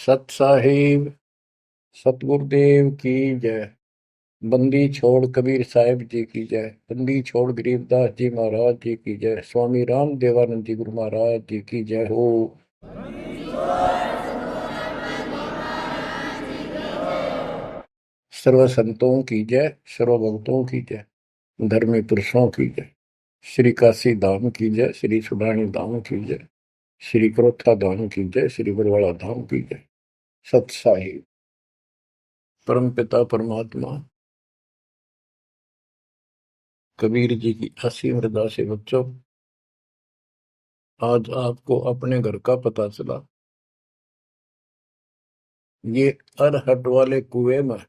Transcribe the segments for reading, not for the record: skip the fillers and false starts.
सत साहिब सतगुरुदेव की जय। बंदी छोड़ कबीर साहिब जी की जय। बंदी छोड़ गरीबदास जी महाराज जी की जय। स्वामी राम देवानंद जी गुरु महाराज जी की जय हो। सर्व संतों की जय, सर्व भक्तों की जय, धर्मी पुरुषों की जय। श्री काशी धाम की जय, श्री सुब्राणी धाम की जय, श्री क्रोथा धाम की जय, श्री बरवाड़ा धाम की जय। सत साहिब परम पिता परमात्मा कबीर जी की असीम मृदा से बच्चों, आज आपको अपने घर का पता चला। ये अरहट वाले कुएं में,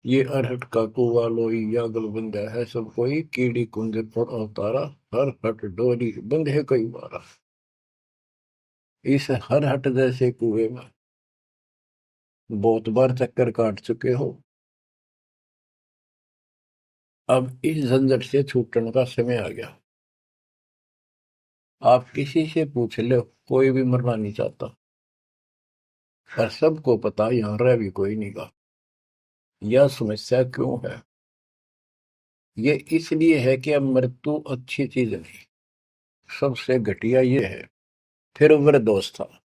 ये अरहट का कुआ लोई या गलबंदा है सब कोई, कीड़ी कुंज पर अवतारा, हर हट डोरी बंधे कई बारा। इस हर हट जैसे कुएं में बहुत बार चक्कर काट चुके हो। अब इस झंझट से छूटने का समय आ गया। आप किसी से पूछ लो, कोई भी मरना नहीं चाहता, पर सबको पता यहां रह भी कोई नहीं गा। यह समस्या क्यों है? ये इसलिए है कि अब मृत्यु अच्छी चीज नहीं, सबसे घटिया ये है। फिर उम्र दोस्त था,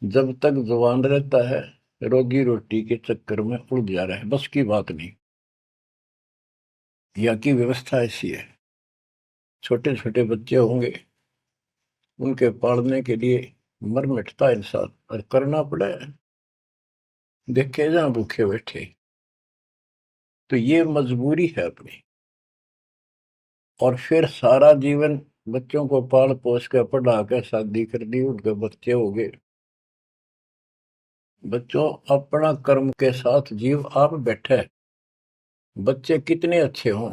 जब तक जवान रहता है रोजी रोटी के चक्कर में उलझा रहा है, बस की बात नहीं। यहाँ की व्यवस्था ऐसी है, छोटे छोटे बच्चे होंगे, उनके पालने के लिए मर मिटता इंसान और करना पड़े, देखे जहां भूखे बैठे। तो ये मजबूरी है अपनी। और फिर सारा जीवन बच्चों को पाल पोस कर पढ़ा कर शादी कर दी, उनके बच्चे हो गए। बच्चों, अपना कर्म के साथ जीव आप बैठे, बच्चे कितने अच्छे हों,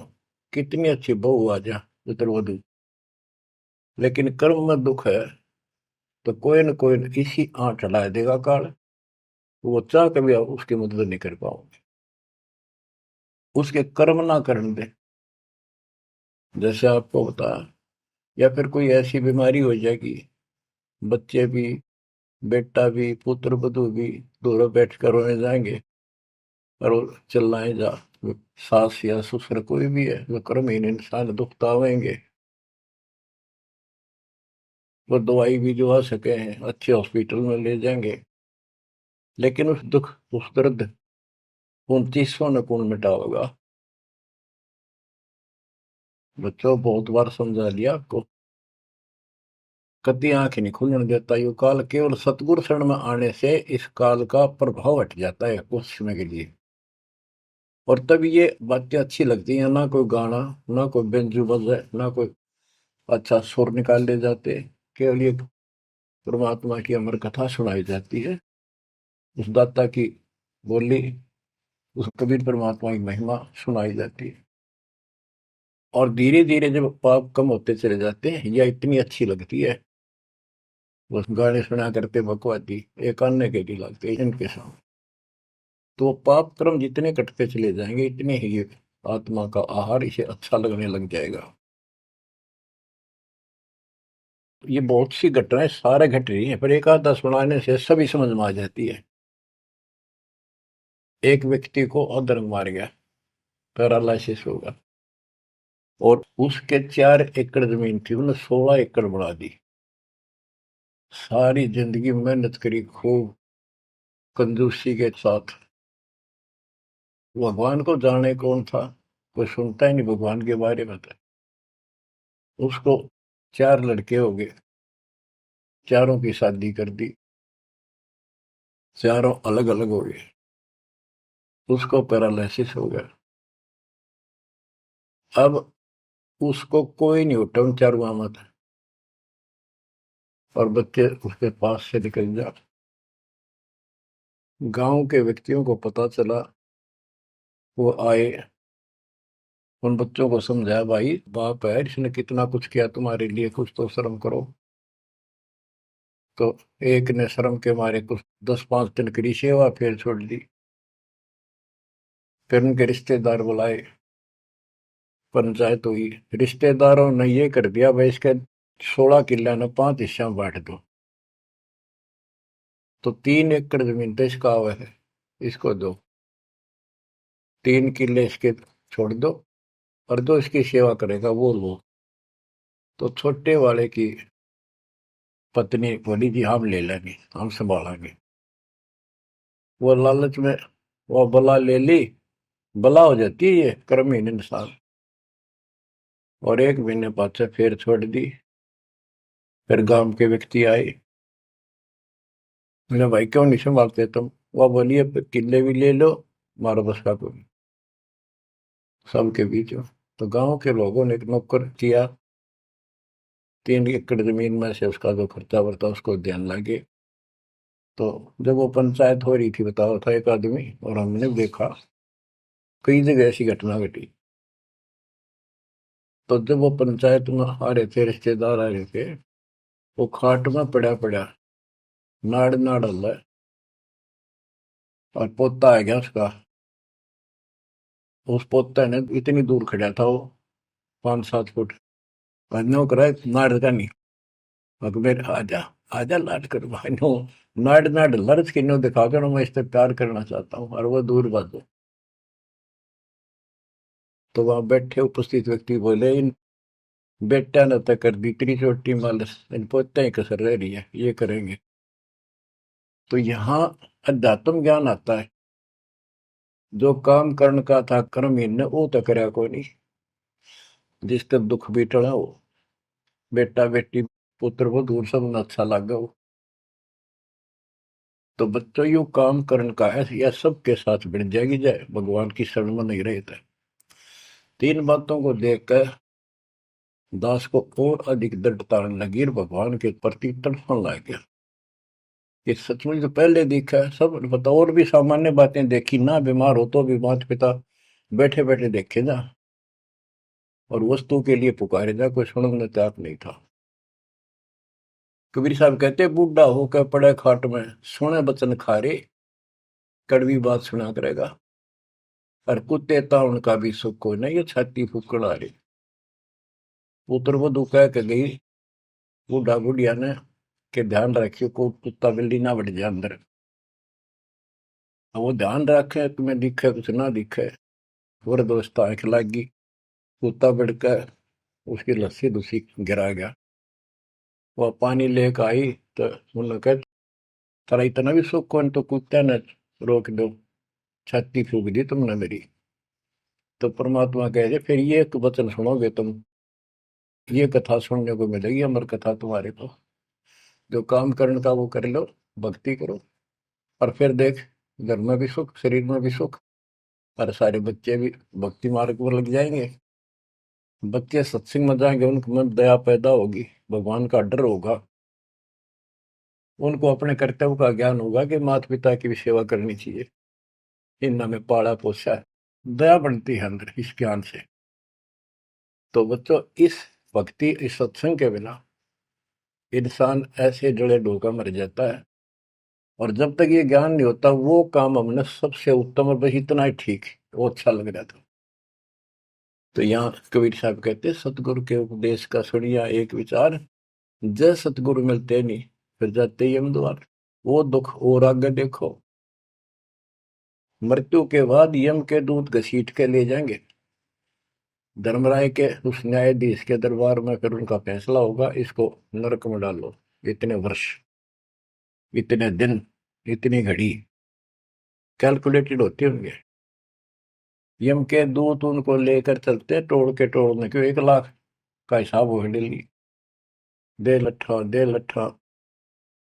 कितनी अच्छी बहू आ जा पुत्रवधु, लेकिन कर्म में दुख है तो कोई न कोई इसी आंट चला देगा काल। वो चाह कभी आप उसकी मदद नहीं कर पाओगे, उसके कर्म ना करने दे। जैसे आपको बताया, या फिर कोई ऐसी बीमारी हो जाएगी, बच्चे भी, बेटा भी, पुत्र वधु भी दोनों बैठ कर रोने जाएंगे और वो चिल्लाए जा। सास या ससुर कोई भी है, वो कर्महीन इंसान दुख पावेंगे। वो दवाई भी जो आ सके हैं अच्छे हॉस्पिटल में ले जाएंगे, लेकिन उस दुख उस दर्द 2900 न कौन मिटा होगा। बच्चों, बहुत बार समझा लिया आपको, कभी आंख नहीं खुलने देता ये काल। केवल सतगुरु शरण में आने से इस काल का प्रभाव हट जाता है कुछ समय के लिए। और तब ये बातें अच्छी लगती हैं, ना कोई गाना, ना कोई बेंजू बजे, ना कोई अच्छा सुर निकाल ले जाते। केवल ये परमात्मा की अमर कथा सुनाई जाती है, उस दाता की बोली, उस कबीर परमात्मा की महिमा सुनाई जाती है। और धीरे धीरे जब पाप कम होते चले जाते हैं, यह इतनी अच्छी लगती है। बस गाने सुना करते बकवादी एक अन्य के लिए लगते हैं इनके सामने। तो पाप कर्म जितने कटते चले जाएंगे, इतने ही ये आत्मा का आहार इसे अच्छा लगने लग जाएगा। ये बहुत सी घटनाएं सारे घट रही हैं, पर एक आधा सुनाने से सभी समझ में आ जाती है। एक व्यक्ति को अधर्म मार गया, पैरालिसिस होगा, और उसके 4 एकड़ जमीन थी, उन्हें 16 एकड़ बढ़ा दी। सारी जिंदगी मेहनत करी खूब कंजूसी के साथ। भगवान को जाने कौन था, कोई सुनता ही नहीं भगवान के बारे में। तो उसको 4 लड़के हो गए, चारों की शादी कर दी, चारों अलग अलग हो गए, उसको पैरालिसिस हो गया। अब उसको कोई नहीं उठा उन चारों में था, और बच्चे उसके पास से निकल जा। गांव के व्यक्तियों को पता चला, वो आए, उन बच्चों को समझाया, भाई बाप है, इसने कितना कुछ किया तुम्हारे लिए, कुछ तो शर्म करो। तो एक ने शर्म के मारे कुछ 10-5 दिन करी सेवा, फिर छोड़ दी। फिर उनके रिश्तेदार बुलाए, पंचायत हुई, रिश्तेदारों ने ये कर दिया भाई, इसके 16 किले ने 5 हिस्सा में बांट दो, तो 3 एकड़ जमीन तो इसका आवा है, इसको दो, 3 किले इसके छोड़ दो, और जो इसकी सेवा करेगा वो लो। तो छोटे वाले की पत्नी बोली जी हम ले लेंगे, हम संभालेंगे। वो लालच में वो बला ले ली, बला हो जाती है ये कर्महीन इंसान, और 1 महीने बाद से फिर छोड़ दी। फिर गांव के व्यक्ति आए, मेरा भाई क्यों नहीं संभालते तुम? वह बोलिए किले भी ले लो, मारो बस का कोई सबके बीच में। तो गांव के लोगों ने एक नौकर किया, 3 एकड़ जमीन में से उसका जो खर्चा वर्ता उसको ध्यान लगे। तो जब वो पंचायत हो रही थी, बताओ था एक आदमी, और हमने देखा कई जगह ऐसी घटना घटी। तो जब वो पंचायत में आ रहे थे, रिश्तेदार आ रहे थे, वो खाट में पड़ा पड़ा नाड़ नाड़ हल्ला है, और पोता आ गया उसका। उस पोते ने इतनी दूर खड़ा था वो, 5-7 फुट, नो करा नाड़ का नहीं, अकबर आजा, आजा लाट कर भाई नो, नाड़ नाड़ लर्ज की नो दिखा कर मैं इस पे प्यार करना चाहता हूँ, और वो दूर बात। तो वहां बैठे उपस्थित व्यक्ति बोले इन बेटा ने तय कर दी इतनी छोटी मालस, इन पोते ही कसर रह रही है, ये करेंगे। तो यहाँ अध्यात्म ज्ञान आता है। जो काम करण का था कर्महीन ने वो तो करया कोई नहीं, जिसका दुख भी टला हो, बेटा बेटी पुत्र वो दूर सब न अच्छा लगा हो। तो बच्चों यू काम करण का है, यह सबके साथ बढ़ जाएगी जाए भगवान की शरण में नहीं रहता। 3 बातों को देखकर दास को और अधिक दृढ़ता लगी और भगवान के प्रति तड़पने लग गया। ये सचमुच तो पहले देखा है सब पता, और भी सामान्य बातें देखी ना, बीमार हो तो भी माता पिता बैठे बैठे देखे जा, और वस्तु के लिए पुकारे जा, कोई सुनने तैयार नहीं था। कबीर साहब कहते बूढ़ा होकर पड़े खाट में, सुने बचन खारे, कड़वी बात सुना करेगा, और कुत्ते ताउन का भी सुख कोई नहीं, ये छाती फूकड़ आ रही। पुत्र वधु कह के गई बूढ़ा बुढ़िया ने के ध्यान रखियो को कुत्ता बिल्ली ना बढ़ जाए अंदर। अब वो ध्यान रखे तुम्हें दिखे कुछ ना दिखे, और दोस्त आंख लागी, कुत्ता बढ़कर उसकी लस्सी दूसी गिरा गया। वह पानी लेकर आई, तो उन्होंने कहा तेरा इतना भी सुख कौन, तो कुत्ते ने रोक दो, छाती फूक दी तुमने मेरी। तो परमात्मा कह रहे फिर ये एक वचन सुनोगे तुम, ये कथा सुनने को मिलेगी अमर कथा तुम्हारे को। जो काम करने का वो कर लो, भक्ति करो, और फिर देख घर में भी सुख, शरीर में भी सुख, और सारे बच्चे भी भक्ति मार्ग पर लग जाएंगे। बच्चे सत्संग में जाएंगे, उनके मन दया पैदा होगी, भगवान का डर होगा, उनको अपने कर्तव्य का ज्ञान होगा कि माता पिता की भी सेवा करनी चाहिए, इन्होंने में पाला पोसा है, दया बनती है अंदर इस ज्ञान से। तो बच्चों इस भक्ति इस सत्संग के बिना इंसान ऐसे जड़े डोका मर जाता है, और जब तक ये ज्ञान नहीं होता वो काम हमने सबसे उत्तम और बस इतना ही ठीक है, वो अच्छा लग रहा था। तो यहाँ कबीर साहब कहते सतगुरु के उपदेश का सुनिया एक विचार, जय सतगुरु मिलते नहीं फिर जाते यम द्वार। वो दुख और आगे देखो, मृत्यु के बाद यम के दूत घसीट के ले जाएंगे धर्मराय के उस न्यायाधीश के दरबार में, फिर उनका फैसला होगा इसको नरक में डालो, इतने वर्ष, इतने दिन, इतनी घड़ी कैलकुलेटेड होते होंगे। यम के दूत उनको लेकर चलते तोड़ के तोड़ने क्यों, 1 लाख का हिसाब हो डेली, दे लट्ठा दे लट्ठा,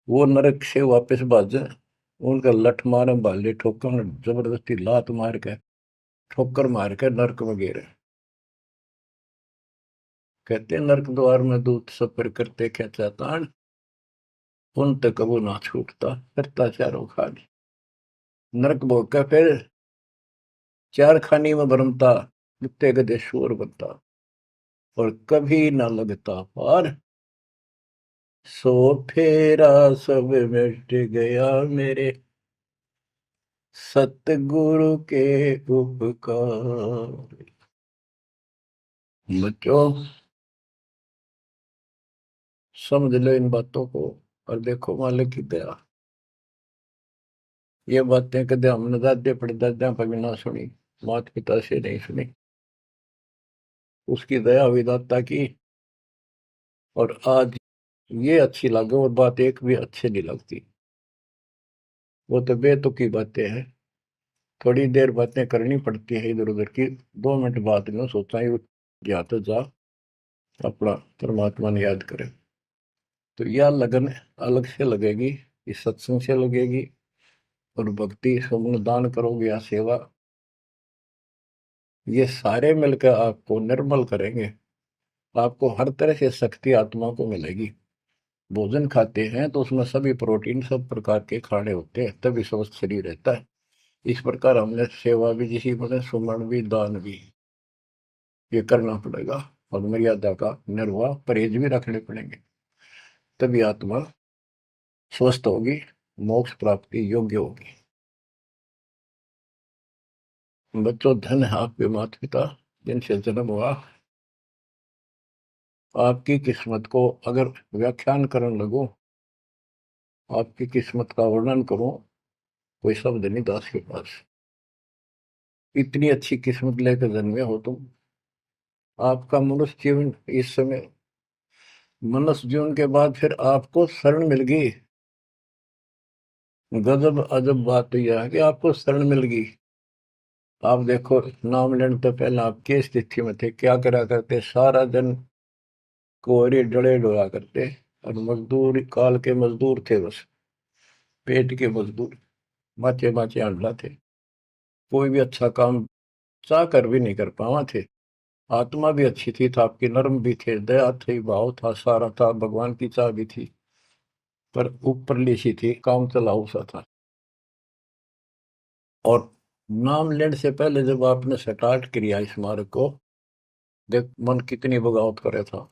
वो नरक से वापस भाजे, उनका लठ मारे भाले ठोकर जबरदस्ती लात मार के ठोकर मार के नरक में गिरे। कहते नरक द्वार में दूत सफर करते क्या तान, उन तक कबू ना छूटता करता चारों खानी। नरक भोग का फिर 4 खानी में भरमता, कुत्ते गधे शोर बनता, और कभी ना लगता पार, सो फेरा सब मिट गया मेरे सतगुरु के उपकार। बच्चों समझ लो इन बातों को और देखो मालिक की दया। ये बातें कदे हमने दादे परदादा पर भी ना सुनी, माता पिता से नहीं सुनी। उसकी दया विदाता की। और आज ये अच्छी लगे और बात एक भी अच्छी नहीं लगती। वो तो बेतुकी बातें हैं। थोड़ी देर बातें करनी पड़ती है इधर उधर की, 2 मिनट बाद में सोचा ही जा तो जा अपना परमात्मा ने याद करे। तो यह लगन अलग से लगेगी, इस सत्संग से लगेगी। और भक्ति सुमन दान करोगे या सेवा, ये सारे मिलकर आपको निर्मल करेंगे। आपको हर तरह से शक्ति आत्मा को मिलेगी। भोजन खाते हैं तो उसमें सभी प्रोटीन सब प्रकार के खाने होते हैं, तभी स्वस्थ शरीर रहता है। इस प्रकार हमने सेवा भी जिसी बने, सुमन भी, दान भी, ये करना पड़ेगा। और मर्यादा का निर्वाह परहेज भी रखने पड़ेंगे, तभी आत्मा स्वस्थ होगी, मोक्ष प्राप्ति योग्य होगी। बच्चों, धन है आपके माता पिता जिनसे जन्म हुआ। आपकी किस्मत को अगर व्याख्यान करने लगो, आपकी किस्मत का वर्णन करो, कोई शब्द नहीं दास के पास। इतनी अच्छी किस्मत लेकर जन्मे हो तुम। आपका मनुष्य जीवन इस समय, मनुष्य जीवन के बाद फिर आपको शरण मिल गई। गजब अजब बात तो यह है कि आपको शरण मिल गई। आप देखो, नाम लेने तो पहले आप किस स्थिति में थे, क्या करा करते, सारा दिन कोहरे डले डोला करते। और मजदूर, काल के मजदूर थे, बस पेट के मजदूर, माचे माचे आंडला थे। कोई भी अच्छा काम चाह कर भी नहीं कर पावा थे। आत्मा भी अच्छी थी, था आपकी नर्म भी थे, दया थी, भाव था, सारा था, भगवान की चाह भी थी। पर ऊपरली सी थी, काम चलाऊ सा था। और नाम लेने से पहले जब आपने स्टार्ट किया इस मार्ग को, देख मन कितनी बगावत करे था।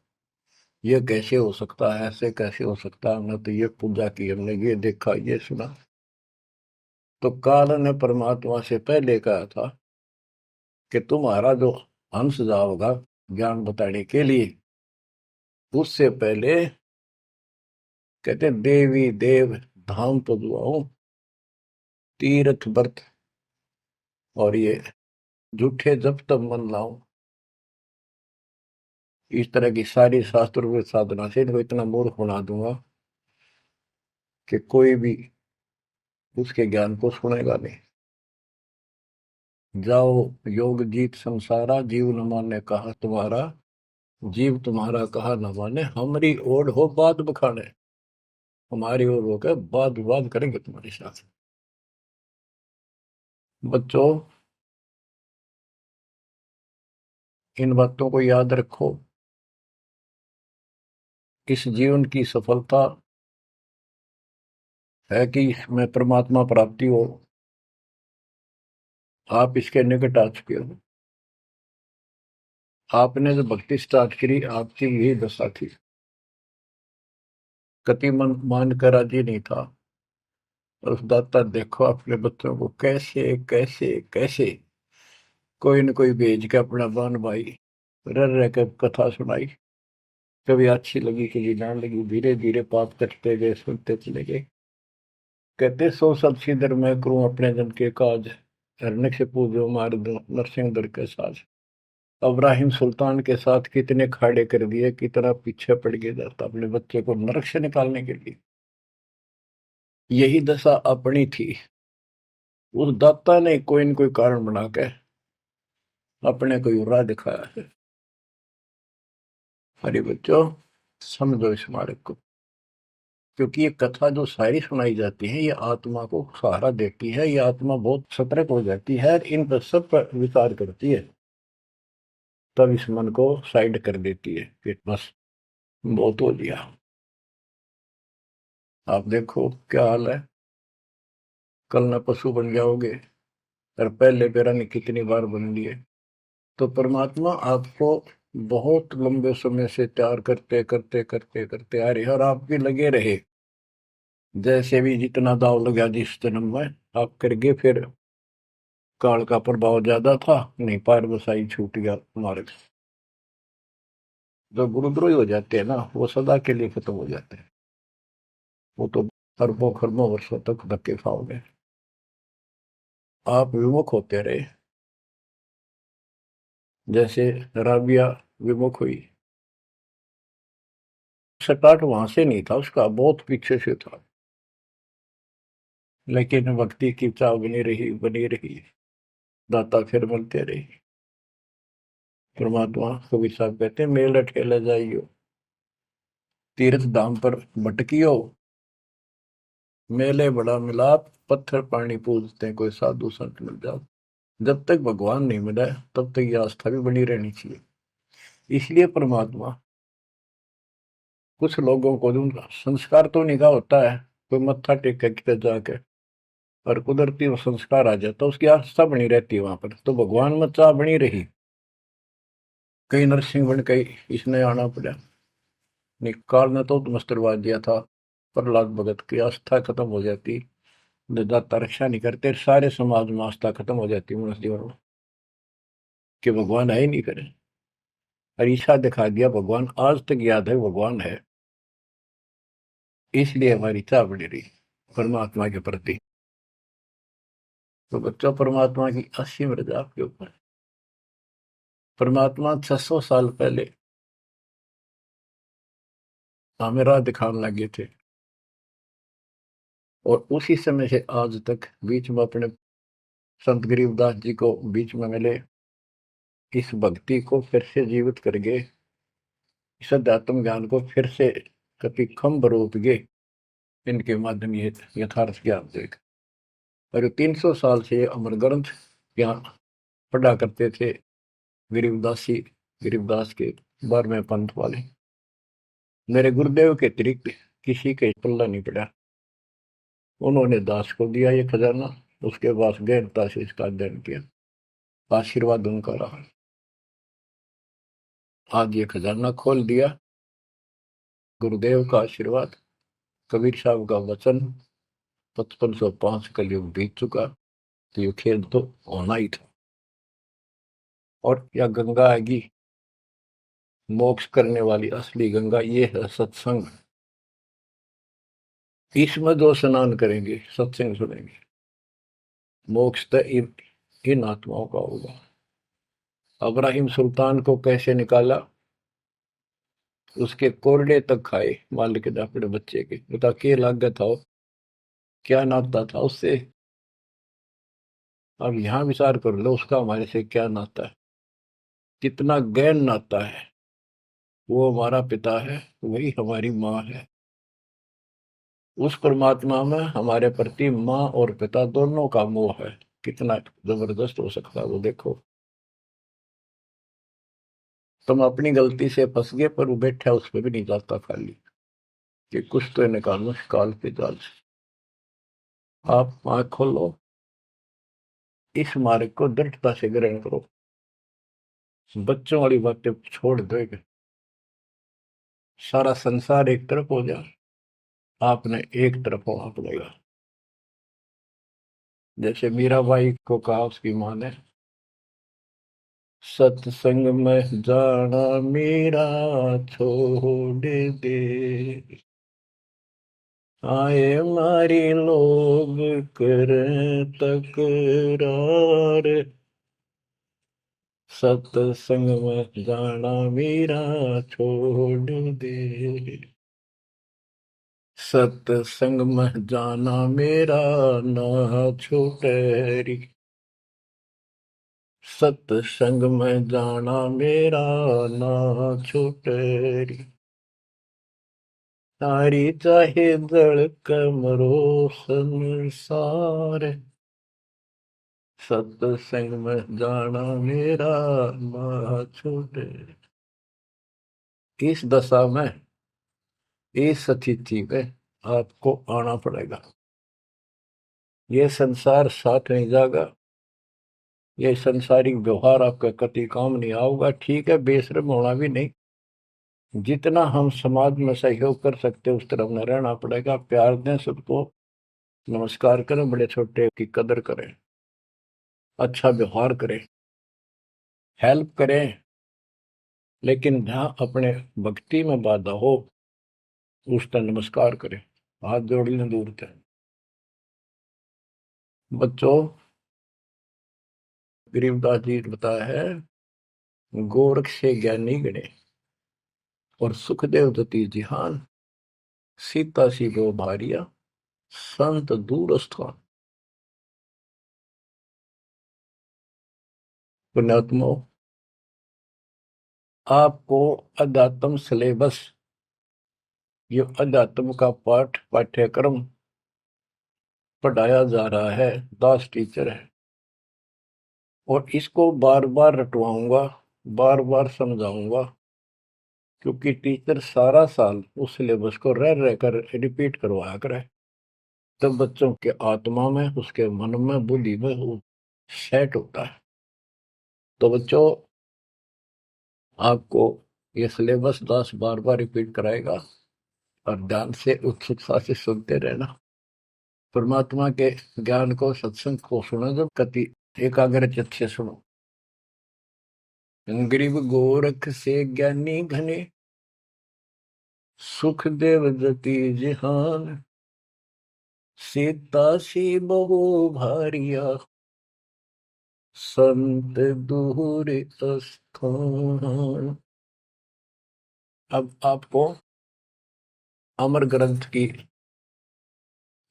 ये कैसे हो सकता है, ऐसे कैसे हो सकता है, हमने तो ये पूजा की, हमने ये देखा, ये सुना। तो काल ने परमात्मा से पहले कहा था कि तुम्हारा जो हंस जाओगा ज्ञान बताने के लिए, उससे पहले कहते देवी देव धाम तो दुआओ, तीर्थ व्रत और ये झूठे जब तब मन लाओ। इस तरह की सारी शास्त्र साधना से इनको इतना मूर्ख बना दूंगा कि कोई भी उसके ज्ञान को सुनेगा नहीं। जाओ योग जीत संसारा, जीव न माने कहा तुम्हारा, जीव तुम्हारा कहा न माने, हमारी ओर हो बात बखाने। हमारी ओर होकर बात विवाद करेंगे तुम्हारे साथ। बच्चों, इन बातों को याद रखो। इस जीवन की सफलता है कि इसमें परमात्मा प्राप्ति हो। आप इसके निकट आ चुके हो। आपने जो भक्ति स्टार्ट करी, आपकी यही दशा थी। कति मन मान कर राजी नहीं था। और उस दाता देखो अपने बच्चों को कैसे कैसे कैसे कोई न कोई भेज के अपना बान भाई रह रह कर कथा सुनाई। कभी अच्छी लगी, कभी ना लगी, धीरे धीरे पाप कटते गए, सुनते चले गए। कहते सो सब सिदर मैं करूं अपने जन के काज, हरने से पूजो मार दो नरसिंह दर के साज। इब्राहिम सुल्तान के साथ कितने खाड़े कर दिए, कितना पीछे पड़ गया जाता अपने बच्चे को नरक से निकालने के लिए। यही दशा अपनी थी। उस दाता ने कोई न कोई कारण बना के अपने को राह दिखाया है। हरी बच्चों, समझो इस मार्ग को। क्योंकि ये कथा जो सारी सुनाई जाती है, ये आत्मा को सहारा देती है। ये आत्मा बहुत सतर्क हो जाती है, इन पर सब पर विचार करती है, तब इस मन को साइड कर देती है कि बस बहुत हो लिया। आप देखो क्या हाल है, कल न पशु बन जाओगे, और पहले पेरा ने कितनी बार बन लिए। तो परमात्मा आपको बहुत लंबे समय से तैयार करते करते करते करते आ रहे और आप भी लगे रहे। जैसे भी जितना दाव लगा जिस जन्म में आप करके, फिर काल का प्रभाव ज्यादा था, नहीं पार बसाई छूट गया मार्ग। जो गुरुद्रोही हो जाते हैं ना, वो सदा के लिए खत्म हो जाते हैं। वो तो अरबों खरबों वर्षों तक धक्के खाओगे। आप विमुख होते रहे, जैसे राबिया विमुख हुई। स्टार्ट वहां से नहीं था उसका, बहुत पीछे से था, लेकिन भक्ति की चाह बनी रही बनी रही। दाता फिर मिलते रहे। परमात्मा कबीर साहब कहते हैं, मेल अठेला जाइयो, तीर्थ धाम पर भटकियो, मेले बड़ा मिलाप, पत्थर पानी पूजते कोई साधु संत मिल जाओ। जब तक भगवान नहीं मिला तब तक ये आस्था भी बनी रहनी चाहिए। इसलिए परमात्मा कुछ लोगों को दूंगा, संस्कार तो निकाह होता है, कोई मत्था टेक के किधर जाके, और कुदरती वो संस्कार आ जाता, उसकी आस्था बनी रहती है वहां पर, तो भगवान में चाह बनी रही। कई नरसिंह बन के इसने आना पड़ा, निकाल ने तो मस्टरवा दिया था। प्रहलाद भगत की आस्था खत्म हो जाती, दाता रक्षा नहीं करते, सारे समाज में आस्था खत्म हो जाती मनुष्य जीवन में, कि भगवान है ही नहीं करे। अरीसा दिखा दिया भगवान, आज तक याद है भगवान है। इसलिए हमारी चाह बनी रही परमात्मा के प्रति। तो बच्चों, परमात्मा की असीम रजा आपके ऊपर है। परमात्मा 600 साल पहले हमें राह दिखाने लगे थे, और उसी समय से आज तक बीच में अपने संत गरीबदास जी को बीच में मिले, इस भक्ति को फिर से जीवित कर गए, इस अध्यात्म ज्ञान को फिर से कभी खम्भ रोप गए। इनके माध्यम ये यथार्थ ज्ञान देख, और 300 साल से अमर ग्रंथ ज्ञान पढ़ा करते थे गरीबदासी, गरीबदास के 12वें पंथ वाले। मेरे गुरुदेव के अतिरिक्त किसी के पल्ला नहीं पड़ा। उन्होंने दास को दिया ये खजाना, उसके बाद गहनता से इसका अध्ययन किया, आशीर्वाद उनका रहा। आज ये खजाना खोल दिया, गुरुदेव का आशीर्वाद, कबीर साहब का वचन, 5505 कलयुग बीत चुका, तो ये खेल तो होना ही था। और यह गंगा आएगी, मोक्ष करने वाली असली गंगा, ये है सत्संग। इसमें जो स्नान करेंगे, सत्संग सुनेंगे, मोक्ष तो इन आत्माओं का होगा। अब्राहिम सुल्तान को कैसे निकाला, उसके कोरडे तक खाए मालिक ने अपने बच्चे के, बता के लागत था, क्या नाता था उससे। अब यहां विचार कर लो, उसका हमारे से क्या नाता है, कितना गहन नाता है। वो हमारा पिता है, वही हमारी माँ है। उस परमात्मा में हमारे प्रति माँ और पिता दोनों का मोह है, कितना जबरदस्त हो सकता है वो देखो। तुम अपनी गलती से फंस गए, पर वो बैठा उस पर भी नहीं जाता खाली, कि कुछ तो निकालो काल के जाल से। आप आंख खोलो, इस मार्ग को दृढ़ता से ग्रहण करो, बच्चों वाली बातें छोड़ देगा, सारा संसार एक तरफ हो जाए, आपने एक तरफ होना पड़ेगा। जैसे मीराबाई को कहा उसकी माँ ने, सत्संग में जाना मेरा छोड़ दे, आए मारी लोग कर तकरार, सत्संग में जाना मेरा छोड़ दे, सत्संग में जाना मेरा ना छूटे, सत्संग में जाना मेरा ना छूटे, तारी चाहे जड़ कमरो संसार, सत्संग में जाना मेरा ना छूटे। इस दशा में, इस स्थिति में आपको आना पड़ेगा। ये संसार साथ नहीं जाएगा, ये संसारिक व्यवहार आपका कति काम नहीं आऊगा। ठीक है, बेशर्म होना भी नहीं, जितना हम समाज में सहयोग कर सकते उस तरफ में रहना पड़ेगा। प्यार दें सबको, नमस्कार करें, बड़े छोटे की कदर करें, अच्छा व्यवहार करें, हेल्प करें, लेकिन जहाँ अपने भक्ति में बाधा हो उसका नमस्कार करे, हाथ जोड़ लें दूर थे। बच्चों, गरीबदास जी ने बताया है, गोरख से ज्ञानी गणे और सुखदेव दती जिहान, सीता सी गो भारिया संत दूर स्थान। पुण्यात्मो, आपको अध्यात्म सिलेबस, ये अध्यात्म का पाठ्यक्रम पढ़ाया जा रहा है, दास टीचर है, और इसको बार बार रटवाऊंगा, बार बार समझाऊंगा, क्योंकि टीचर सारा साल उस सिलेबस को रह रह कर रिपीट करवाया करे, तब बच्चों के आत्मा में, उसके मन में, बुद्धि में वो सेट होता है। तो बच्चों, आपको ये सिलेबस दास बार बार रिपीट कराएगा और ध्यान से उत्सुकता से सुनते रहना। परमात्मा के ज्ञान को, सत्संग को सुनो जब कति एकाग्र चित्त से सुनो। गरीब गोरख से ज्ञानी घने, सुख देव जति जिहान, सीता सी बहु भारिया संत दूर स्थान। अब आपको अमर ग्रंथ की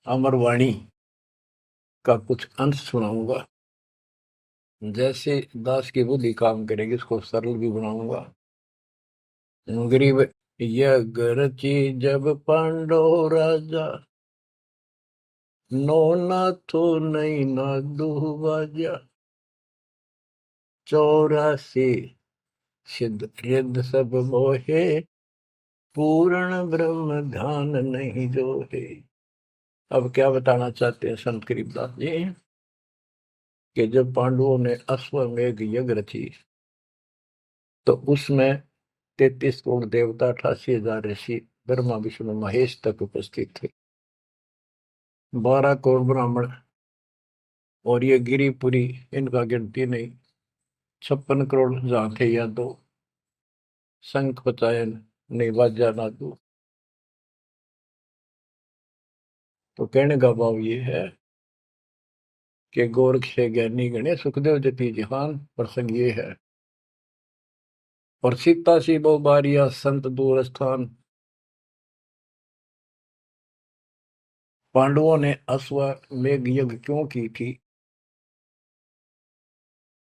अमर वाणी का कुछ अंश सुनाऊंगा। जैसे दास की बुद्धि काम करेगी उसको सरल भी बनाऊंगा। गरीब, यह गरची जब पांडव राजा, नो नाथो नहीं ना दुबाजा, 84 सिद्ध रिद्ध सब मोहे, पूर्ण ब्रह्म ध्यान नहीं जो है। अब क्या बताना चाहते हैं संत गरीबदास जी, कि जब पांडवों ने अश्वमेध यज्ञ रची तो उसमें 33 करोड़ देवता, 88,000 ऋषि, ब्रह्मा विष्णु महेश तक उपस्थित थे, 12 करोड़ ब्राह्मण, और ये गिरिपुरी, इनका गिनती नहीं, 56 करोड़ जहां थे या दो, शंख पचायन नहीं बाजा ना दो। तो कहने का भाव ये है कि गोरख से ज्ञानी गणे, सुखदेव जति जिहान, प्रसंग ये है। और सीता सी बहु बारिया संत दूर स्थान। पांडवों ने अश्वमेध यज्ञ क्यों की थी?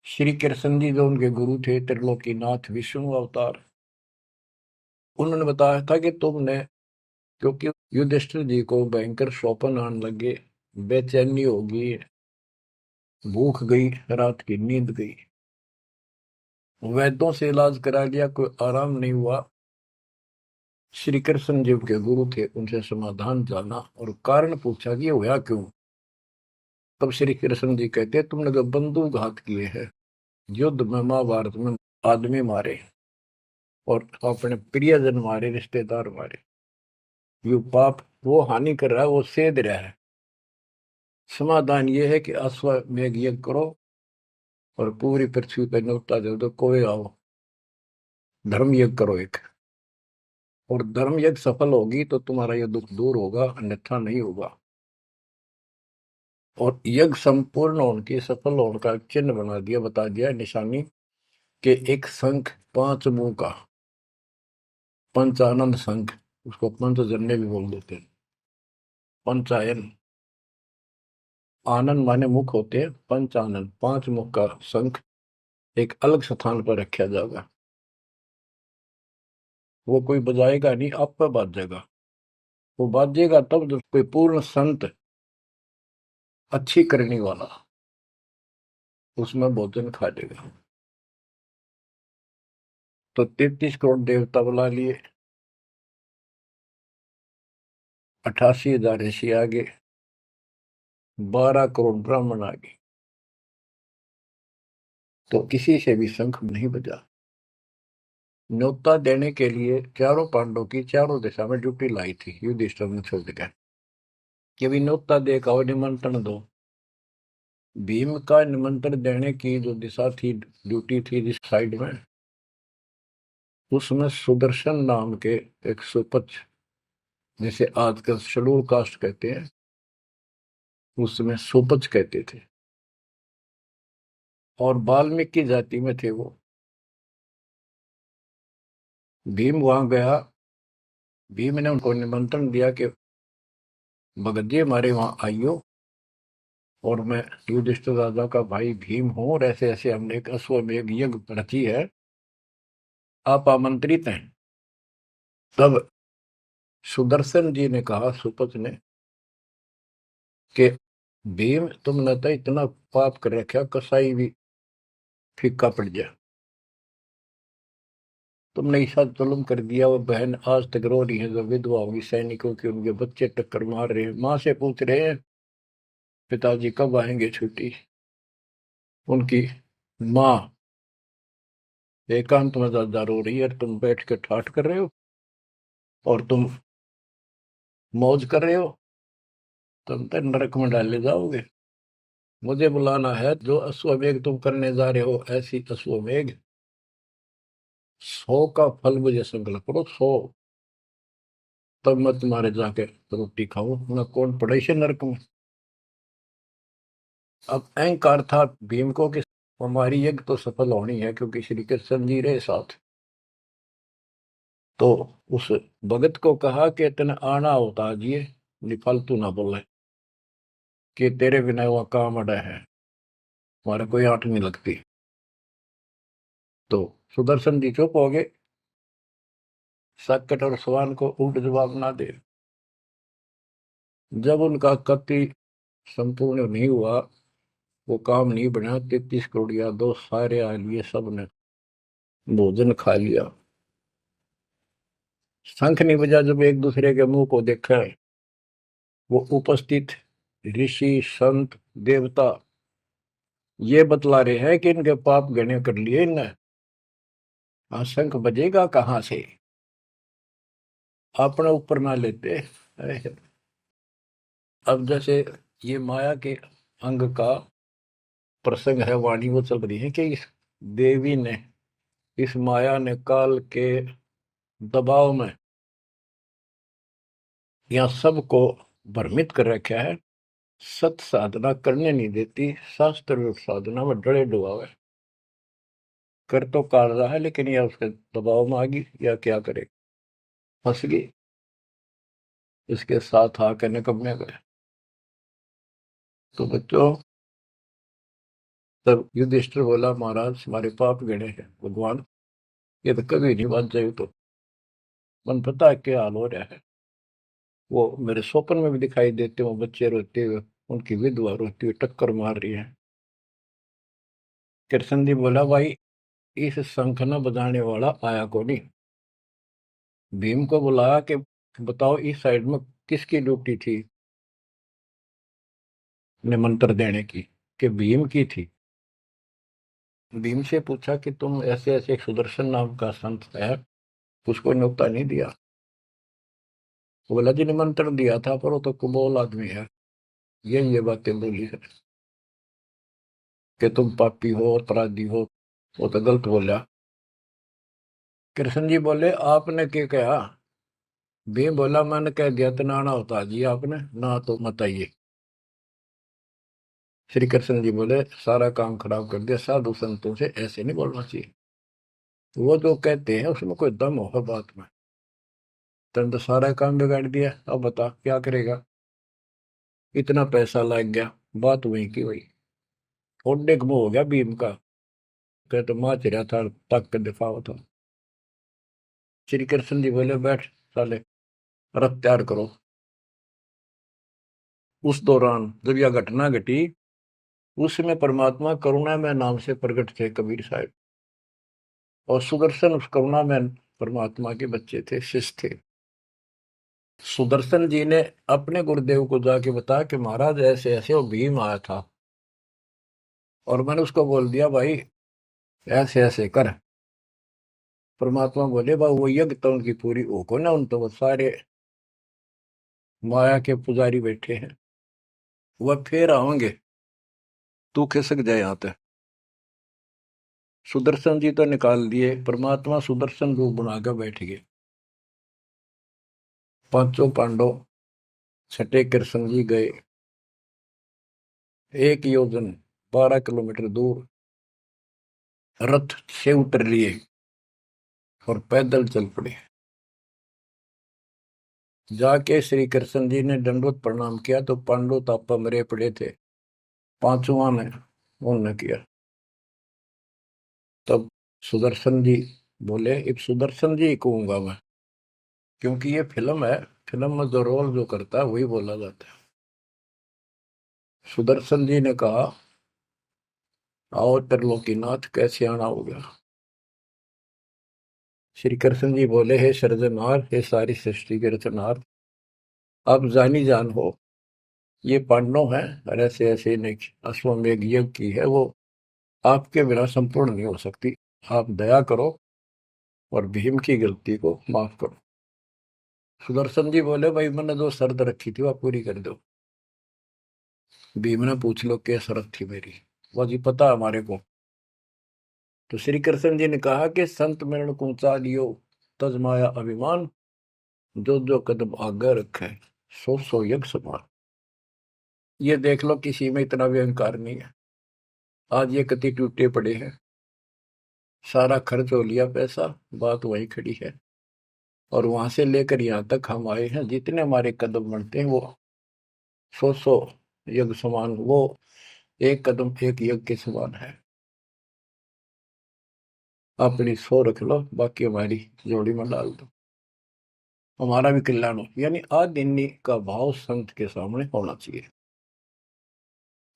श्री कृष्ण जी जो उनके गुरु थे, त्रिलोकीनाथ विष्णु अवतार, उन्होंने बताया था कि तुमने, क्योंकि युधिष्ठिर जी को भयंकर शोपन आने लगे, बेचैनी होगी, भूख गई, रात की नींद गई, वैद्यों से इलाज करा लिया, कोई आराम नहीं हुआ। श्री कृष्ण जी के गुरु थे, उनसे समाधान जाना और कारण पूछा कि ये हुआ क्यों। तब श्री कृष्ण जी कहते, तुमने जो बंदूक घात किए हैं, युद्ध में, महाभारत में आदमी मारे और अपने प्रियजन मारे, रिश्तेदार मारे, ये पाप वो हानि कर रहा है, वो सेध रहा है। समाधान ये है कि अश्वमेध यज्ञ करो और पूरी पृथ्वी पर न्योता दे दो, कोई आओ, धर्म यज्ञ करो एक, और धर्म यज्ञ सफल होगी तो तुम्हारा ये दुख दूर होगा, अन्यथा नहीं होगा। और यज्ञ संपूर्ण होने की, सफल होने का चिन्ह बना दिया, बता दिया निशानी, कि एक शंख 5 मुंह का, पंचानंद शंख, उसको पंचजन्य भी बोल देते हैं, पंचायन, आनंद माने मुख होते हैं, पंचानंद 5 मुख का शंख एक अलग स्थान पर रखा जाएगा। वो कोई बजाएगा नहीं, आप पर बाजेगा। वो बाजेगा तब जब कोई पूर्ण संत, अच्छी करने वाला उसमें भोजन खा लेगा। तो 33 करोड़ देवता बुला लिए, 88,000 ऋषि आगे, 12 करोड़ ब्राह्मण आगे, तो किसी से भी शंख नहीं बजा। न्योता देने के लिए चारों पांडवों की चारों दिशा में ड्यूटी लाई थी युधिष्ठिर ने छोड़ दिया कि भी न्योता दे का निमंत्रण दो। भीम का निमंत्रण देने की जो दिशा थी, ड्यूटी थी जिस साइड में, उसमें सुदर्शन नाम के एक सुपच, जिसे आजकल शेड्यूल कास्ट कहते हैं, उसमें सुपच कहते थे, और वाल्मीकि जाति में थे वो। भीम वहां गया। भीम ने उनको निमंत्रण दिया कि भगत जी हमारे वहां आइयो, और मैं युधिष्ठिर राजा का भाई भीम हूं, और ऐसे ऐसे हमने एक अश्वमेध यज्ञ रची है, आप आमंत्रित हैं। तब सुदर्शन जी ने कहा, सुपच ने, कि भीम तुमने तो इतना पाप कर रखा, कसाई भी फीका पड़ गया, तुमने ऐसा जुल्म कर दिया। वो बहन आज तक रो रही है, जो विधवा होगी सैनिकों की, उनके बच्चे टक्कर मार रहे हैं, माँ से पूछ रहे हैं पिताजी कब आएंगे छुट्टी। उनकी माँ एकांत में ज्यादा रो रही है, तुम बैठ के ठाठ कर रहे हो और तुम मौज कर रहे हो, तुम तो नरक में डाले जाओगे। मुझे बुलाना है, जो अश्वमेध तुम करने जा रहे हो, ऐसी अश्वमेध 100 का फल मुझे संकल्प करो, 100, तब मैं तुम्हारे जाके रोटी खाऊं, मैं कौन पड़े से नरक में। अब अहंकार था भीम को कि हमारी यज्ञ तो सफल होनी है, क्योंकि श्री कृष्ण जी रहे साथ। तो उस भगत को कहा कि तेने आना होता जी, फालतू ना बोले, कि तेरे बिना वह काम अड़ा है, हमारे कोई आंट नहीं लगती। तो सुदर्शन जी चुप हो गए, सकट और सवान को उल्ट जवाब ना दे। जब उनका कति संपूर्ण नहीं हुआ, वो काम नहीं बना, 33 करोड़ यादव सारे आ लिए, सबने भोजन खा लिया। शंख नहीं बजा, जब एक दूसरे के मुंह को देखा, वो उपस्थित ऋषि संत देवता ये बतला रहे हैं कि इनके पाप गणे कर लिए इनने। शंख बजेगा कहाँ से, अपने ऊपर ना लेते। अब जैसे ये माया के अंग का प्रसंग है, वाणी वो चल रही है कि इस देवी ने, इस माया ने काल के दबाव में यहाँ सबको भ्रमित कर रखा है, सत साधना करने नहीं देती, शास्त्र साधना में डरे डुबावे, कर तो काल रहा है, लेकिन यह उसके दबाव में आ गई, या क्या करे, फंस गई, इसके साथ आकर निकम्मे गए। तो बच्चों, तब युधिष्ठिर बोला, महाराज हमारे पाप गिने हैं भगवान, ये तो कभी नहीं बच जाए। तो मन पता है क्या हाल हो रहा है, वो मेरे स्वप्न में भी दिखाई देते, वो बच्चे रोते हुए, उनकी विधवा रोती हुई टक्कर मार रही है। कृष्ण जी बोला, भाई इस शंख न बजाने वाला आया को नहीं। भीम को बुलाया कि बताओ इस साइड में किसकी ड्यूटी थी निमंत्रण देने की, कि भीम की थी। भीम से पूछा कि तुम ऐसे ऐसे एक सुदर्शन नाम का संत है, उसको न्योता नहीं दिया। वो बोला, जी निमंत्रण दिया था, पर वो तो कुबोल आदमी है, ये बातें बोली है कि तुम पापी हो और अपराधी हो, वो तो गलत बोला। कृष्ण जी बोले, आपने क्या कहा। भीम बोला, मैंने कह दिया तो नाना होता जी, आपने ना तो मत आइए। श्री कृष्ण जी बोले, सारा काम खराब कर दिया, साधु संतों से ऐसे नहीं बोलना चाहिए, वो जो कहते हैं उसमें कोई दम होगा बात में। तुम तो सारा काम बिगाड़ दिया, अब बता क्या करेगा, इतना पैसा लग गया, बात वही की वही, थोड़े मुंह हो गया भीम का, कह तो माच रहा था, तक के दिफा था। श्री कृष्ण जी बोले, बैठ साले, रथ तैयार करो। उस दौरान जब यह घटना घटी, उसमें परमात्मा करुणा में नाम से प्रकट थे कबीर साहब, और सुदर्शन उस करुणा में परमात्मा के बच्चे थे, शिष्य थे। सुदर्शन जी ने अपने गुरुदेव को जाके बताया कि महाराज ऐसे ऐसे वो भीम आया था, और मैंने उसको बोल दिया, भाई ऐसे ऐसे कर। परमात्मा बोले, बा वो यज्ञ तो उनकी पूरी हो को ना, उन तो वो सारे माया के पुजारी बैठे हैं, वह फिर आओगे, तू खिसक जाए यहाँ पे। सुदर्शन जी तो निकाल दिए, परमात्मा सुदर्शन रूप बनाकर बैठ गए। पांचों पांडव छठे कृष्ण जी गए 1 योजन 12 किलोमीटर दूर, रथ से उतर लिए और पैदल चल पड़े। जाके श्री कृष्ण जी ने दंडवत प्रणाम किया तो पांडव तापा मरे पड़े थे, पांचवा ने उन्होंने किया। तब सुदर्शन जी बोले, एक सुदर्शन जी कहूंगा मैं, क्योंकि ये फिल्म है, फिल्म में जो रोल जो करता है वही बोला जाता है। सुदर्शन जी ने कहा, आओ त्रिलोकीनाथ, कैसे आना होगा। श्री कृष्ण जी बोले, हे सृजनहार, हे सारी सृष्टि के रचनहार, आप जानी जान हो, ये पांडव हैं और ऐसे ऐसे ने अश्वमेध यज्ञ की है, वो आपके बिना संपूर्ण नहीं हो सकती। आप दया करो और भीम की गलती को माफ करो। सुदर्शन जी बोले, भाई मैंने जो शर्त रखी थी वह पूरी कर दो। भीम ने पूछ लो क्या शर्त थी मेरी, वो जी पता हमारे को। तो श्री कृष्ण जी ने कहा कि संत मरण को ऊंचा लियो, तज माया अभिमान, जो जो कदम आगे रखे, सो सो यज्ञ समान। ये देख लो, किसी में इतना भी अहंकार नहीं है। आज ये कति टूटे पड़े हैं, सारा खर्च हो लिया पैसा, बात वहीं खड़ी है। और वहां से लेकर यहाँ तक हम आए हैं, जितने हमारे कदम बढ़ते हैं वो सौ सौ यज्ञ समान, वो एक कदम एक यज्ञ के समान है। अपनी सौ रख लो, बाकी हमारी जोड़ी में डाल दो, हमारा भी कल्याण हो। यानी आदिन्य का भाव संत के सामने होना चाहिए।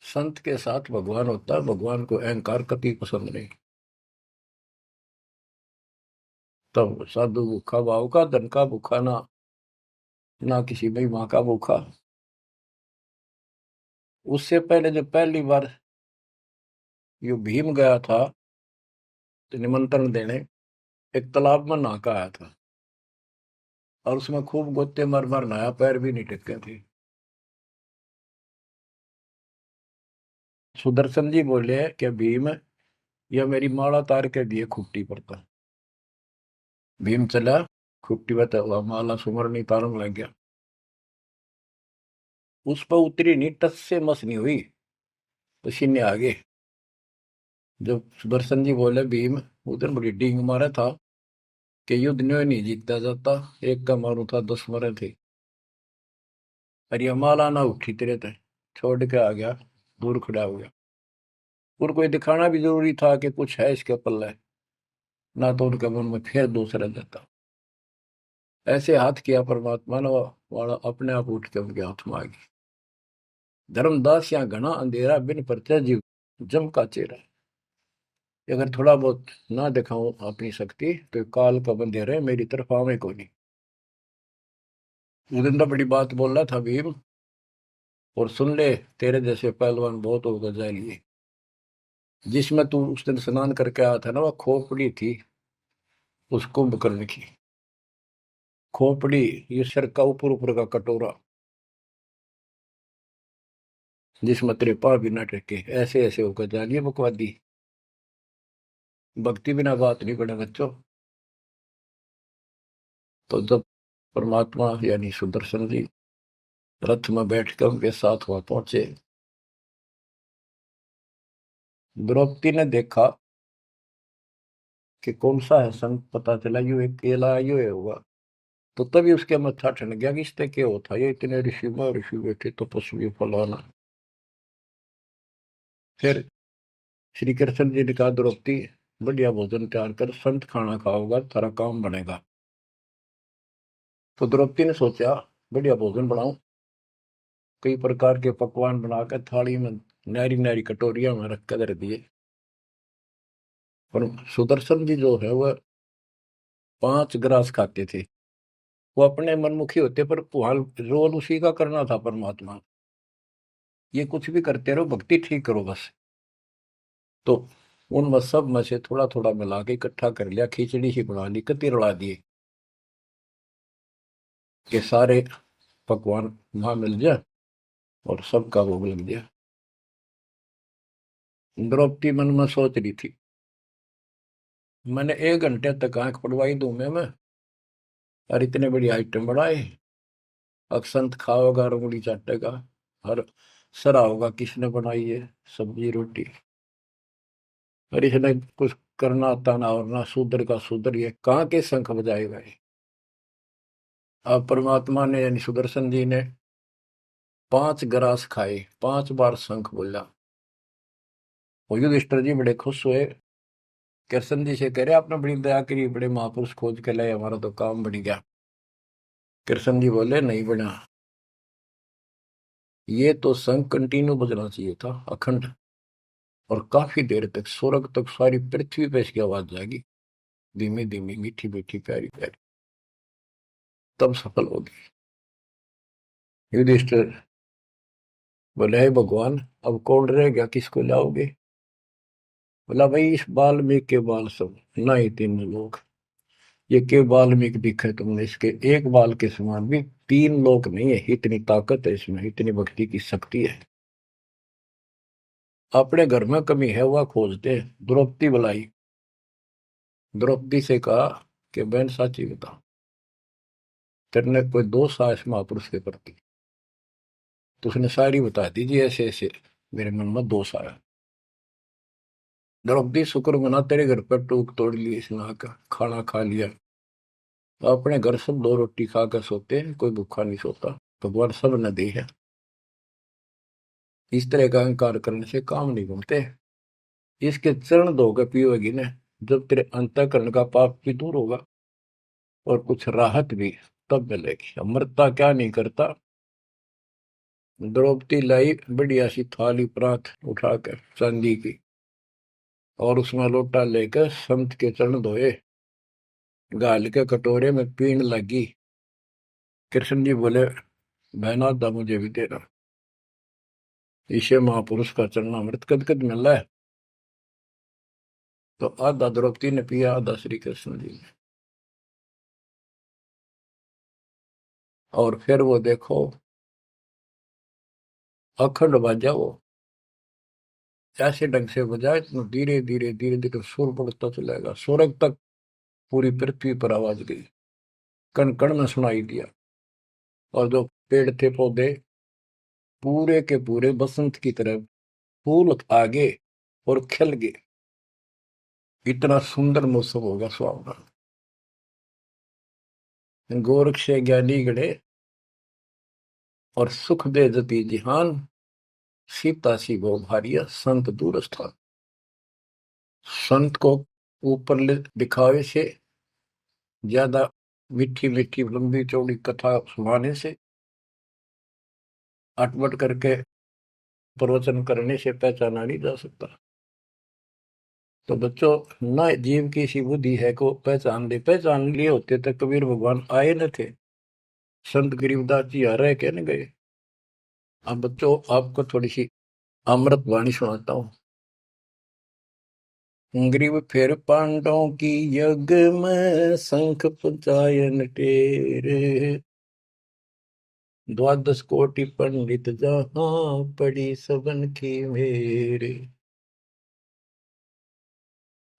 संत के साथ भगवान होता है, भगवान को अहंकार कति पसंद नहीं। तब साधु भूखा भाव का, धन का भूखा ना, ना किसी में माँ का भूखा। उससे पहले जब पहली बार यो भीम गया था तो निमंत्रण देने, एक तालाब में नहा का आया था और उसमें खूब गोते मर मर नहाया, पैर भी नहीं टिके थे। सुदर्शन जी बोले कि भीम, यह मेरी माला तार के दिए खुट्टी पर था। भीम चला, खुट्टी पर तो माला सुमरनी तारन लग गया, उस पर उतरी नहीं, टस से मस नहीं हुई, पसीने आ गए। जब सुदर्शन जी बोले, भीम उधर बड़ी डींग मारा था कि युद्ध नहीं जीता जाता, एक का मारू था 10 मरे थे, और ये माला ना उठी तेरे थे, छोड़ के आ गया, दूर खड़ा हो गया। उनको ये दिखाना भी जरूरी था कि कुछ है इसके पल्ले, ना तो उनके मन में फिर दूसरा देता। ऐसे हाथ किया परमात्मा ने, वाला अपने आप उठ के उनके हाथ में आ गई। धर्मदास या घना अंधेरा, बिन परचय जीव जम का चेहरा। अगर थोड़ा बहुत ना दिखाऊं अपनी शक्ति तो काल का बंधेरे मेरी तरफ आवे को नहीं। उस दिन तो बड़ी बात बोल रहा था भीम, और सुन ले, तेरे जैसे पहलवान बहुत होगा जाए लिए। जिसमें तू उस दिन स्नान करके आया था ना, वह खोपड़ी थी उस कुंभकर्ण की। खोपड़ी, ये सिर का ऊपर ऊपर का कटोरा, जिसमें तेरे पाँव भी न टेके, ऐसे ऐसे होकर जानिए बकवादी। भक्ति बिना बात नहीं बने बच्चों। तो जब परमात्मा यानी सुदर्शन जी रथ में बैठकर उनके साथ वहां पहुंचे, द्रौपदी ने देखा कि कौन सा है संत, पता चला यू एक केला यू है होगा। तो तभी उसके मत्था ठन गया कि इससे क्या होता, ये इतने ऋषि में ऋषि बैठे तपस्वी फलाना। फिर श्री कृष्ण जी ने कहा, द्रौपदी बढ़िया भोजन तैयार कर, संत खाना खाओगा तारा काम बनेगा। तो द्रौपदी ने सोचा बढ़िया भोजन बनाऊं, कई प्रकार के पकवान बनाकर थाली में नारी नारी कटोरिया में रख कर दिए। और सुदर्शन जी जो है वह 5 ग्रास खाते थे। वो अपने मनमुखी होते, पर रोल उसी का करना था परमात्मा। ये कुछ भी करते रहो, भक्ति ठीक करो बस। तो उन सब में से थोड़ा थोड़ा मिला के इकट्ठा कर लिया, खिचड़ी ही बना ली, कति रला दिए कि सारे पकवान वहां मिल जाए और सबका भोग लग गया। द्रौपदी मन में सोच रही थी मैंने 1 घंटे तक आंख पड़वाई दूं मैं और इतने बड़ी आइटम बढ़ाए। अक्संत खाओगा और उंगली चाटेगा और सरा होगा किसने बनाई है सब्जी रोटी। और इसने कुछ करना आता ना और ना शूद्र का शूद्र, ये कहाँ के शंख बजाएगा ये। अब परमात्मा ने यानी सुदर्शन जी ने 5 ग्रास खाए, 5 बार शंख बोला। वो युधिष्ठिर जी बड़े खुश हुए, कृष्ण जी से कह रहे आपने बड़ी दया करी, बड़े महापुरुष खोज के लाए, हमारा तो काम बढ़ गया। कृष्ण जी बोले नहीं बना, ये तो शंख कंटिन्यू बजना चाहिए था अखंड, और काफी देर तक स्वर्ग तक सारी पृथ्वी पे इसकी आवाज जाएगी, धीमी धीमी मीठी मीठी प्यारी प्यारी, तब सफल होगी। युधिष्ठिर बोले हे भगवान अब कौन रह गया, किसको लाओगे। बोला भाई इस वाल्मीकि के बाल सब ना ही 3 लोग, ये के वाल्मीकि दिखे तुमने, इसके एक बाल के समान भी 3 लोग नहीं है, इतनी ताकत है इसमें, इतनी भक्ति की शक्ति है। अपने घर में कमी है वह खोजते। द्रौपदी बुलाई, द्रौपदी से कहा कि बहन साची बता, तेरे कोई दोष आया इस महापुरुष के प्रति। तो उसने सारी बता दी जी ऐसे ऐसे मेरे मन में दोष आया। द्रौपदी शुक्र मना तेरे घर पर टूक तोड़ ली, इसने आकर खाना खा लिया। अपने घर सब 2 रोटी खा कर सोते हैं, कोई भूखा नहीं सोता, भगवान सब न दे है। इस तरह का अहंकार करने से काम नहीं बनते। इसके चरण धोकर पियोगी ना, जब तेरे अंतःकरण का पाप भी दूर होगा और कुछ राहत भी तब मिलेगी। अमृता क्या नहीं करता। द्रौपदी लाई बढ़िया सी थाली परात उठाकर चांदी की, और उसमें लोटा लेकर संत के चरण धोए, गाल के कटोरे में पीण लगी। कृष्ण जी बोले बहना दा मुझे भी देना, इसे महापुरुष का चरणामृत कद कद मिल रहा है। तो आधा द्रौपदी ने पिया, आधा श्री कृष्ण जी ने। और फिर वो देखो अखंड बाजा वो ऐसे ढंग से बजाए तो धीरे धीरे धीरे धीरे सुर बढ़ता चलेगा, स्वर्ग तक पूरी पृथ्वी पर आवाज गई, कण कण में सुनाई दिया। और जो पेड़ थे पौधे पूरे के पूरे बसंत की तरह फूल आ गए और खिल गए। इतना सुंदर मौसम होगा सुहावना। गोरख से ज्ञानी गढ़े और सुख दे जति जिहान, सीता सी गो भारिया संत दूर स्थान। संत को ऊपर दिखावे से ज्यादा मीठी मीठी लंबी चौड़ी कथा सुनाने से, अटपट करके प्रवचन करने से पहचाना नहीं जा सकता। तो बच्चों ना जीव की सी बुद्धि है को पहचान दे, पहचान लिए होते तो कबीर भगवान आए न थे, संत गरीबदास जी आ रहे कहने गए। अब बच्चों आपको थोड़ी सी अमृत वाणी सुनाता हूँ। ग्रीव फिर पांडवों की यज्ञ में शंख पंचायन टेरे, 12 कोटि पंडित जहां पड़ी सबन की मेरे।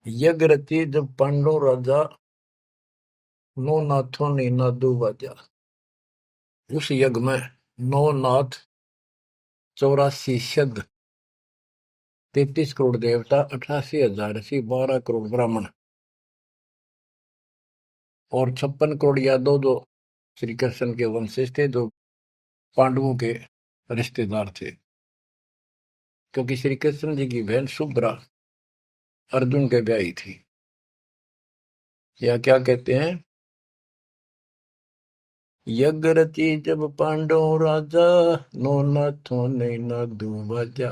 यज्ञ रची जब पांडव राजा, नौ नाथों ने नादू बाजा। उस यज्ञ में 9 नाथ, 84 सिद्ध, 33 करोड़ देवता, 88,000 ऋषि, 12 करोड़ ब्राह्मण और 56 करोड़ यादव जो श्री कृष्ण के वंशज थे, जो पांडवों के रिश्तेदार थे। क्योंकि श्री कृष्ण जी की बहन सुभद्रा अर्जुन के ब्याही थी। या क्या कहते हैं, यज्ञ रची जब पांडव राजा, नो नाथों ने नादू बाजा।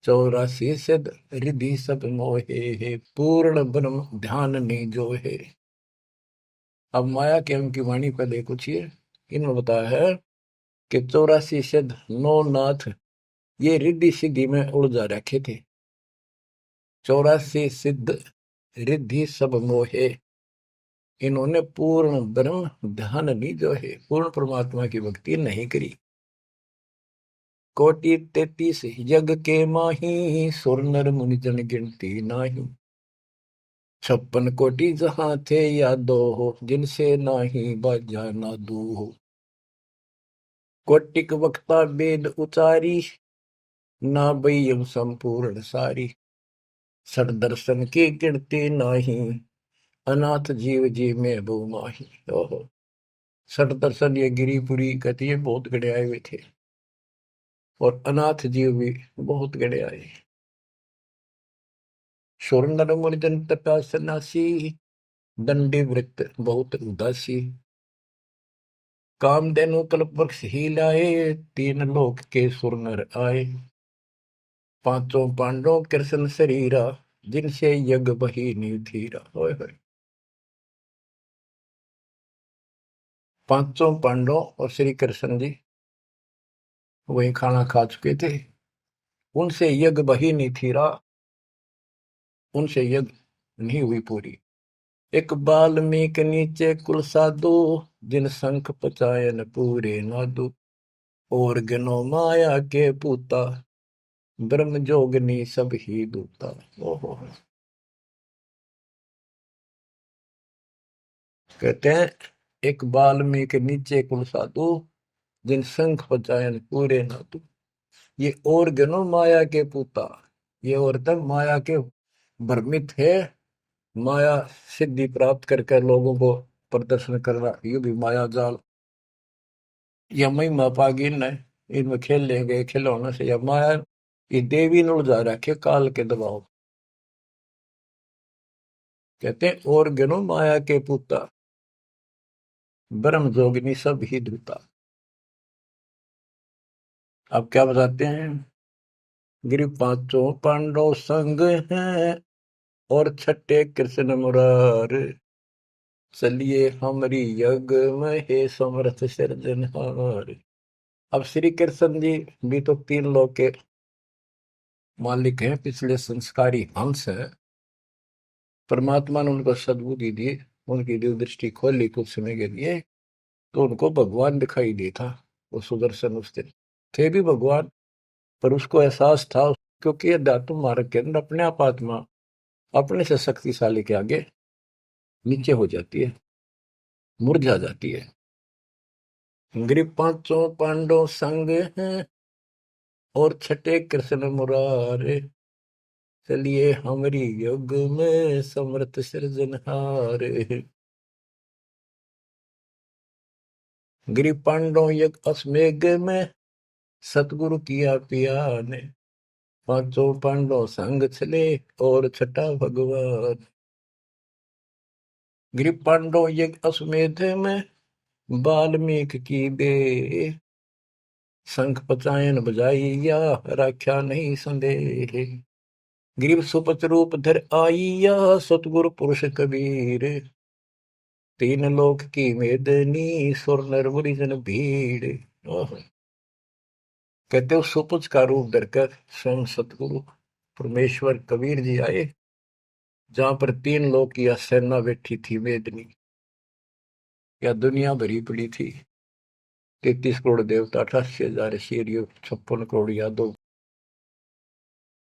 84 सिद्ध रिधि सब मोहे, पूर्ण ब्रह्म ध्यान नहीं जो है। अब माया के उनकी वाणी पर देखो छिए, इन्होंने बताया है कि 84 सिद्ध 9 नाथ ये रिद्धि सिद्धि में उलझा रखे थे। 84 सिद्ध रिद्धि सब मोहे, इन्होंने पूर्ण ब्रह्म ध्यान नहीं जो है, पूर्ण परमात्मा की भक्ति नहीं करी। कोटि 33 यज्ञ के माही, सुर नर मुनि जन गिनती नाही। 56 कोटि जहां थे यादो हो, जिनसे नाही बाजा ना दू हो। कोटिक वक्ता वेद उचारी, ना बयम संपूर्ण सारी। सर दर्शन की गिनती नाही, अनाथ जीव जी में बहु माही। ओहो, सठ दर्शन ये गिरिपुरी कहती है बहुत गड़े आए हुए थे, और अनाथ जीव भी बहुत गड़े आए। सुर नर मुरजन तपा सन्यासी, दंडी वृत्त बहुत उदासी। कामधेनु कल्प वृक्ष ही लाए, तीन लोक के सुर नर आए। पांचों पांडवों कृष्ण शरीरा, जिनसे यज्ञ बही निधीरा। होय होय, पांचों पांडव और श्री कृष्ण जी वही खाना खा चुके थे, उनसे यज्ञ बही नहीं थीरा, उनसे यज्ञ नहीं हुई पूरी। एक बाल्मीक नीचे कुल साधु, जिन संख पचायन पूरे नादु। और गनो माया के पूता, ब्रह्म जोगनी सब ही दूता। ओहो, कहते हैं एक बाल्मीक नीचे कुल साधु, जिन संख पचायन पूरे नादु। ये और गनो माया के पूता, ये औरतें माया के भ्रमित है, माया सिद्धि प्राप्त करके लोगों को प्रदर्शन करना, ये भी माया जाल। या महिमा पागी न, इनमें खेल ले गए खिलौने से, या माया ये देवी ने उलझा रखे काल के दबाव। कहते हैं और गनो माया के पूता, ब्रह्म जोगिनी सब ही दूता। अब क्या बताते हैं, गिरि पांचों पांडव संग हैं, और छठे कृष्ण मुरार। चलिए हमारी यज्ञ में हे समर्थ सिरजनहार। अब श्री कृष्ण जी भी तो तीन लोक के मालिक हैं, पिछले संस्कारी हंस है। परमात्मा ने उनको सद्बुद्धि दी, उनकी दिव्य दृष्टि खोली कुछ समय के लिए, तो उनको भगवान दिखाई दे था। वो सुदर्शन उस दिन थे भी भगवान, पर उसको एहसास था, क्योंकि अध्यात्म मार्ग के अंदर अपने आप आत्मा अपने से शक्तिशाली के आगे नीचे हो जाती है, मुरझा जाती है। गिरि पांचों पांडव संग हैं, और छठे कृष्ण मुरारे। चलिए हमारी युग में समर्थ सृजनहार। गिरि पांडव यज्ञ अश्वमेघ में, सतगुरु किया पिया ने। पांचों पांडव संग चले, और छठा भगवान। गिरि पांडव यज्ञ अश्वमेध में, वाल्मीक की बे। शंख पचायन बजाइया, राख्या नहीं संदेह। गिरिव सुपच रूप धर आइया, सतगुरु पुरुष कबीर। तीन लोक की मेदनी, सुर नर मुनि जन भीड़। कहते हो सुपुच का रूप धरकर स्वयं सतगुरु परमेश्वर कबीर जी आए, जहां पर तीन लोक की सेना बैठी थी मेदनी, या दुनिया भरी पड़ी थी। 33 करोड़ देवता, 88,000 शेरियो, 56 करोड़ यादव।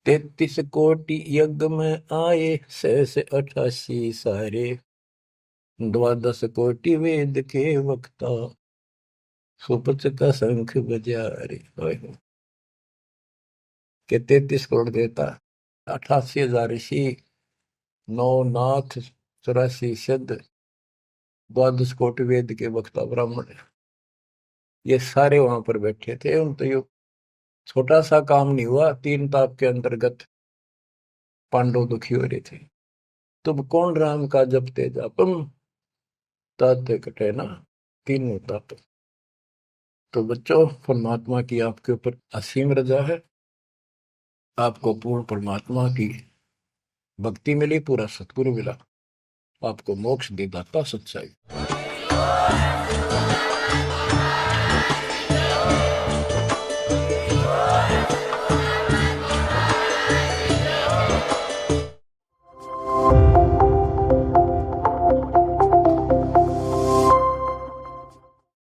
33 कोटि यज्ञ में आए, 688 सारे। 12 कोटि वेद के वक्ता, सुपच का शंख बजा रे। के 33 करोड़ देवता, 88,000 ऋषि, 9 नाथ, 84 सिद्ध, 12 कोटि वेद के वक्ता ब्राह्मण, ये सारे वहां पर बैठे थे। उन तो ये छोटा सा काम नहीं हुआ, 3 ताप के अंतर्गत पांडव दुखी हो रहे थे। तुम कौन राम का जपते जापम, ताते कटे ना तीनों ताप। तो बच्चों, परमात्मा की आपके ऊपर असीम रजा है, आपको पूर्ण परमात्मा की भक्ति मिली, पूरा सतगुरु मिला, आपको मोक्ष दी दाता सच्चाई।